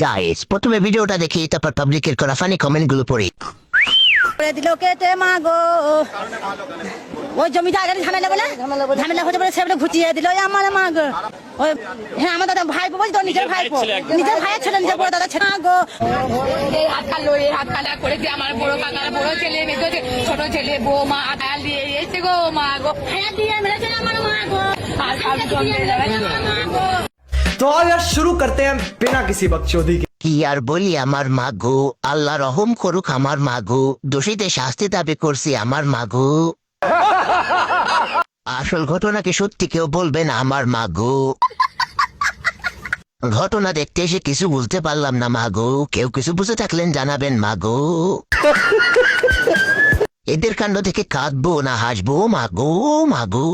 Guys প্রথমে ভিডিওটা দেখি তারপর পাবলিকের করা ফানি কমেন্ট গুলো পড়ি। করে দিল কেটে মাগো ওই জমি জায়গায় ঝামেলা হতে পারে সেটা ঘুচিয়ে দিল আমার মাগো ওই হ্যাঁ আমার দাদা ভাইপো বলছি তো নিজের ভাইয়ের ছেলে নিজের বড় দাদা ছেলে গো এই হাত কালা করে দিয়ে আমার বড় কাকার বড় ছেলে মেয়ে ছোট ছেলে বৌমা আয়াল দিয়ে এসে গো মা গো হ্যাঁ দিয়ে মেরেছে আমার মা গো আর সব জমে যাবে तो आओ यार शुरू करते हैं बिना किसी बकचोदी के। কি আর বলি আমার মাগো, আল্লাহ রহম করুক আমার মাগো, দোষীতে শাস্তি দাবি করছি আমার মাগো। আসল ঘটনা কি সত্যি কেউ বলবেন আমার মাগো। ঘটনা দেখতে এসে কিছু বুঝতে পারলাম না মাগো, কেউ কিছু বুঝে থাকলেন জানাবেন মাগো। এদের কাণ্ড থেকে কাঁদবো না হাসবো মাগো মাগো।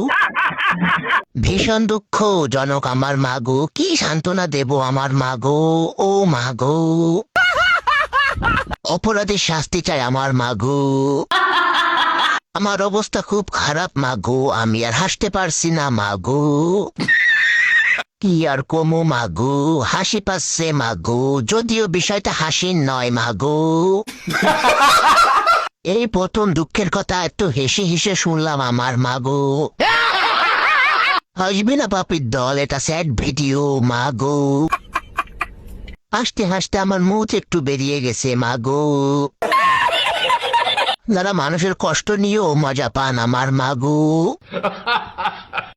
ভীষণ দুঃখজনক আমার মাগো, কি সান্ত্বনা দেব আমার মাগো ও মাগো। অপরাধীর শাস্তি চাই আমার মাগো। আমার অবস্থা খুব খারাপ মাগো, আমি আর হাসতে পারছি না মাগো। কি আর কমো মাগো, হাসি পাচ্ছে মাগো, যদিও বিষয়টা হাসির নয় মাগো। এই প্রথম দুঃখের কথা একটু হেসে হেসে শুনলাম আমার মাগো। হাসবি না পাপির দল, এটা স্যাড ভিডিও মাগো। হাসতে হাসতে আমার মুখ একটু বেরিয়ে গেছে মাগো। যারা মানুষের কষ্ট নিয়েও মজা পান আমার মাগো।